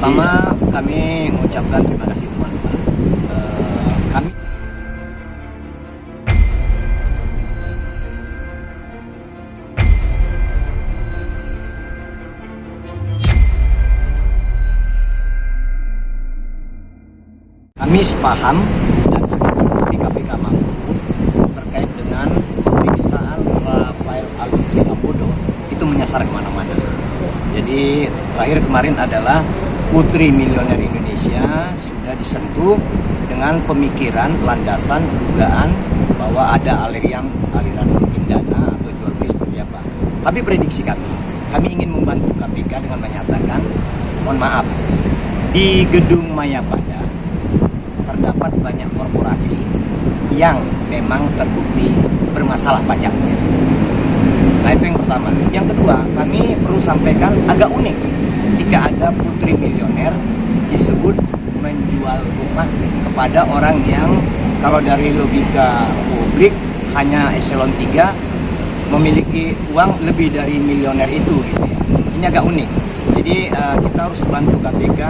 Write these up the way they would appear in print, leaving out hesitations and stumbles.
Pertama, kami mengucapkan terima kasih teman-teman. Kami sepaham dan sudah terbukti KPK mampu terkait dengan pemeriksaan Rafael Aluntri Sambodo itu menyasar kemana-mana. Jadi terakhir kemarin adalah Putri Milioner Indonesia sudah disentuh dengan pemikiran landasan dugaan bahwa ada aliran dana atau jual beli seperti apa. Tapi prediksi kami ingin membantu KPK dengan menyatakan, mohon maaf, di gedung Mayapada terdapat banyak korporasi yang memang terbukti bermasalah pajaknya. Nah, itu yang pertama. Yang kedua, kami perlu sampaikan agak unik jika ada putri milioner disebut menjual rumah kepada orang yang kalau dari logika publik hanya eselon 3 memiliki uang lebih dari milioner itu gitu ya. Ini agak unik. Jadi kita harus bantu KPK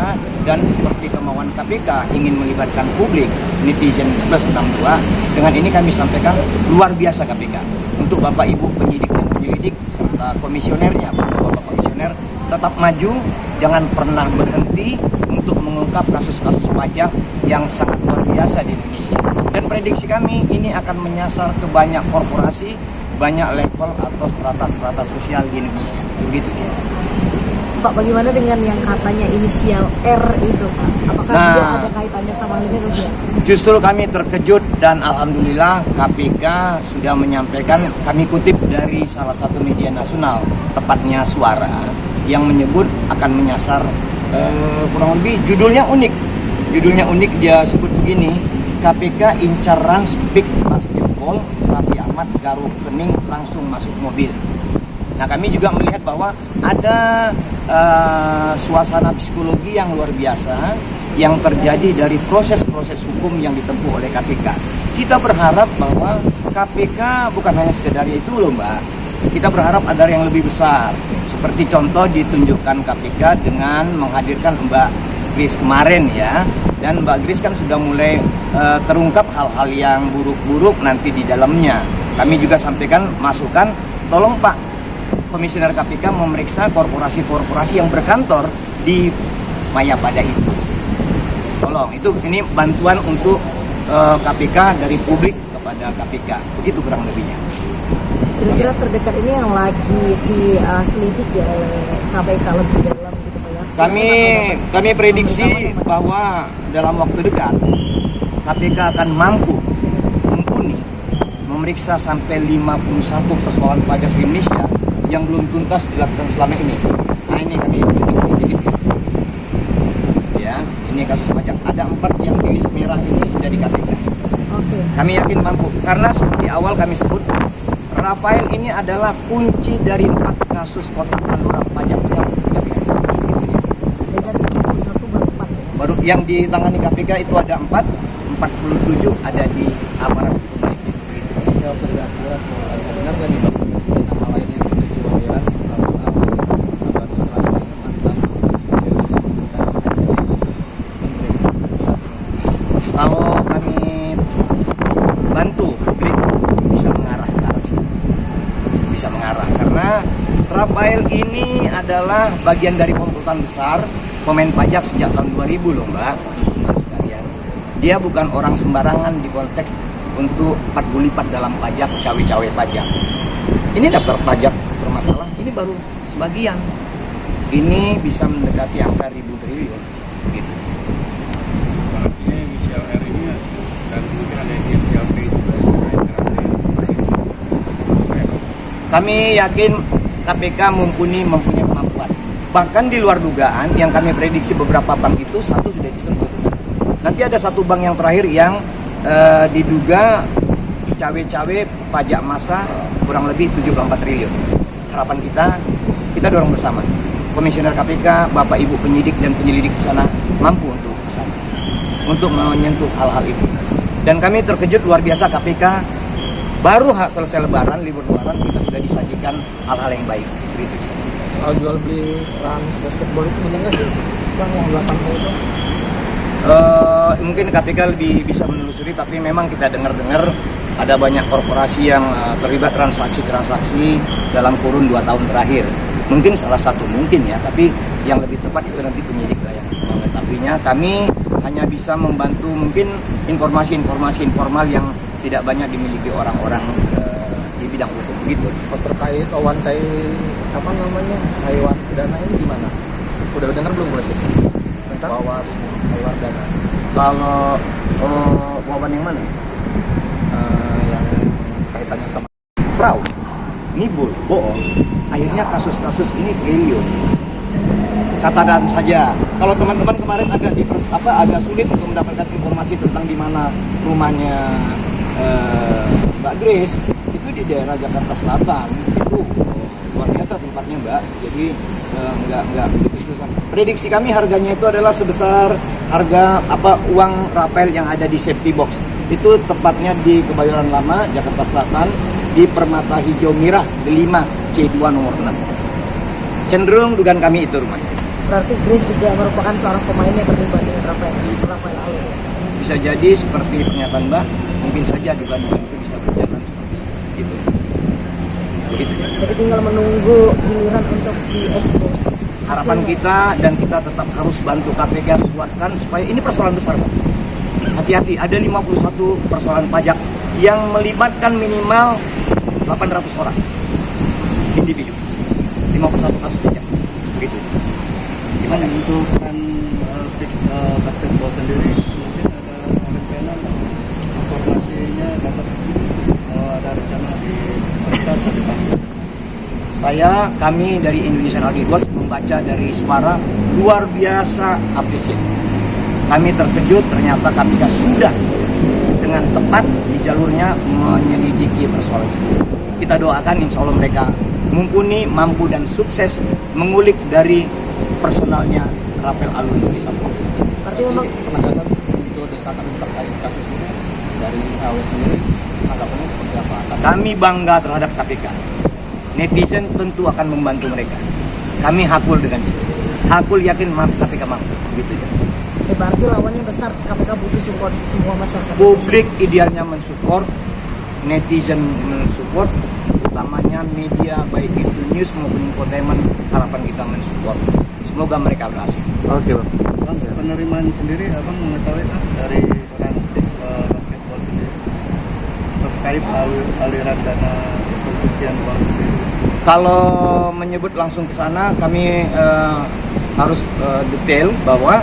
dan seperti kemauan KPK ingin melibatkan publik, netizen plus 62. Dengan ini kami sampaikan luar biasa KPK untuk Bapak Ibu penyidik dan penyelidik serta komisionernya, Bapak komisioner tetap maju, jangan pernah berhenti untuk mengungkap kasus-kasus pajak yang sangat luar biasa di Indonesia. Dan prediksi kami ini akan menyasar ke banyak korporasi, banyak level atau strata-strata sosial di Indonesia. Begitu ya. Pak, bagaimana dengan yang katanya inisial R itu, Pak? Apakah dia ada kaitannya sama hal ini atau tidak? Justru kami terkejut dan alhamdulillah KPK sudah menyampaikan, kami kutip dari salah satu media nasional, tepatnya Suara, yang menyebut akan menyasar kurang lebih judulnya unik. Judulnya unik, dia sebut begini, KPK incar Rans Big Basketball, Raffi Ahmad garuk kening langsung masuk mobil. Nah, kami juga melihat bahwa ada suasana psikologi yang luar biasa yang terjadi dari proses-proses hukum yang ditempuh oleh KPK. Kita berharap bahwa KPK bukan hanya sekedar itu loh Mbak. Kita berharap ada yang lebih besar. Seperti contoh ditunjukkan KPK dengan menghadirkan Mbak Grace kemarin ya. Dan Mbak Grace kan sudah mulai terungkap hal-hal yang buruk-buruk nanti di dalamnya. Kami juga sampaikan masukan, tolong Pak Komisioner KPK memeriksa korporasi-korporasi yang berkantor di Mayapada itu. Tolong, ini bantuan untuk KPK dari publik kepada KPK. Begitu kurang lebihnya. Kira-kira terdekat ini yang lagi diselidik ya oleh KPK lebih dalam gitu Pak ya? Kami prediksi bahwa dalam waktu dekat KPK akan mampu mumpuni memeriksa sampai 51 persoalan pajak di Indonesia yang belum tuntas dilakukan selama ini. Nah, ini kami sedikit. Ya, ini kasus pajak. Ada 4 yang di list merah ini sudah di KPK. Okay. Kami yakin mampu karena seperti awal kami sebut, Rafael ini adalah kunci dari 4 kasus kotak aluran pajak besar KPK. Itu dia. Jadi dari 51 baru 4 ya? Baru yang ditangani KPK itu ada 4, 47 ada di aparat hukum lainnya. Ini saya benar nggak nih Bang? Nama lainnya itu Wawiran kalau kami bantu publik bisa mengarah ke arah situ. Bisa mengarah karena Rafael ini adalah bagian dari komplotan besar pemain pajak sejak tahun 2000 loh Mbak. Mas sekalian. Dia bukan orang sembarangan di konteks untuk 40 lipat dalam pajak, cawe-cawe pajak. Ini daftar pajak bermasalah, ini baru sebagian. Ini bisa mendekati angka ribu triliun. Gitu. Artinya inisial R ini dan mungkin ada inisial P juga. Kami yakin KPK mempunyai kemampuan. Bahkan di luar dugaan yang kami prediksi beberapa bank itu satu sudah disentuh. Nanti ada satu bank yang terakhir yang diduga cawe-cawe pajak massa kurang lebih 74 triliun. Harapan kita dorong bersama. Komisioner KPK, Bapak Ibu penyidik dan penyelidik di sana mampu untuk ke sana, untuk menyentuh hal-hal itu. Dan kami terkejut luar biasa KPK baru selesai lebaran, libur lebaran kita sudah disajikan hal-hal yang baik. Begitu. Soal jual beli Rans Basketball itu benar nggak sih? bang yang 8T itu? Mungkin KPK lebih bisa menelusuri, tapi memang kita dengar-dengar ada banyak korporasi yang terlibat transaksi dalam kurun 2 tahun terakhir. Mungkin salah satu mungkin ya, tapi yang lebih tepat itu nanti penyidik lah yang mengetahuinya. Kami hanya bisa membantu mungkin informasi-informasi informal yang tidak banyak dimiliki orang-orang di bidang hukum gitu. Terkait wawantai hewan dana ini gimana? Udah dengar belum sih? Bawas hewan dana. Kalau wawan yang mana? Yang kaitannya sama Fraud, nibul, bohong. Akhirnya kasus-kasus ini triliun. Catatan saja. Kalau teman-teman kemarin agak sulit untuk mendapatkan informasi tentang di mana rumahnya Mbak Grace, itu di daerah Jakarta Selatan. Itu luar biasa tempatnya, Mbak. Jadi nggak begitu susah. Prediksi kami harganya itu adalah sebesar harga uang rapel yang ada di safety box. Itu tepatnya di Kebayoran Lama, Jakarta Selatan, di Permata Hijau Mirah, di 5 C2 nomor 6. Cenderung dugaan kami itu rumahnya. Berarti Grace juga merupakan seorang pemain yang terlibat dengan Rafael Alun. Bisa jadi seperti pernyataan Mbak, mungkin saja dugaan itu bisa berjalan seperti itu. Begitu ya. Jadi tinggal menunggu giliran untuk diekspos. Harapan kita, dan kita tetap harus bantu KPK kuatkan supaya ini persoalan besar, Pak. Hati-hati, ada 51 persoalan pajak yang melibatkan minimal 800 orang individu. 51 kasus pajak. Begitu. Gimana untuk basketball sendiri, mungkin ada rencana informasinya dapat ada rencana di periksa atau dipanggil? Kami dari Indonesian Audit Watch membaca dari suara luar biasa apresiasi. Kami terkejut ternyata KPK sudah dengan tepat di jalurnya menyelidiki persoalan itu. Kita doakan insya Allah mereka mumpuni, mampu dan sukses mengulik dari personalnya Rafael Alun Trisambodo. Berarti memang penegasan muncul desakan terkait kasus ini dari AW sendiri, tanggapannya seperti apa? Kami bangga terhadap KPK. Netizen tentu akan membantu mereka. Kami hakul dengan itu. Hakul yakin KPK mampu. Gitu ya. berarti lawannya besar, KPK butuh support semua masyarakat. Publik idealnya mensupport, netizen mensupport, utamanya media baik itu news maupun infotainment, harapan kita mensupport. Semoga mereka berhasil. Oke, Bang. Penerimaan sendiri abang mengetahui dari orang aktif basketball sendiri terkait aliran dana pencucian uang sendiri. Kalau menyebut langsung ke sana, kami harus detail bahwa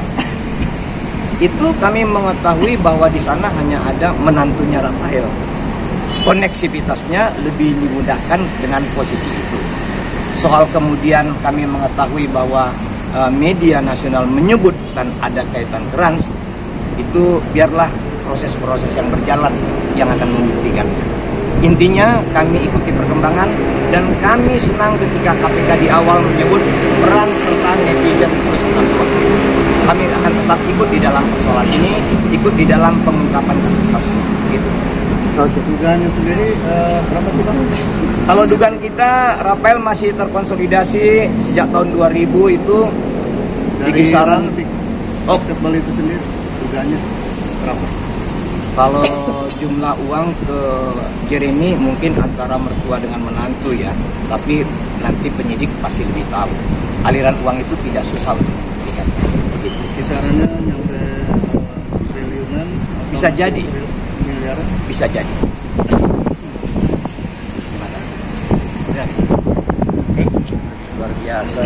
itu kami mengetahui bahwa di sana hanya ada menantunya Rafael. Koneksivitasnya lebih dimudahkan dengan posisi itu. Soal kemudian kami mengetahui bahwa media nasional menyebut dan ada kaitan Rans, itu biarlah proses-proses yang berjalan yang akan membuktikannya. Intinya kami ikuti perkembangan dan kami senang ketika KPK di awal menyebut peran serta netizen Islam. Kami akan tetap ikut di dalam persoalan ini, ikut di dalam pengungkapan kasus-kasus ini. Gitu. Oke, dugaannya sendiri berapa sih, Bang? Kalau dugaan kita, Rafael masih terkonsolidasi sejak tahun 2000 itu di kisaran basketball itu sendiri, dugaannya berapa? Kalau jumlah uang ke Jeremy mungkin antara mertua dengan menantu ya, tapi nanti penyidik pasti lebih tahu. Aliran uang itu tidak susah untuk dibuktikan. Begitu. Kisarannya nyampe triliunan? Bisa jadi. Miliaran? Bisa jadi. Terima kasih. Oke. Luar biasa.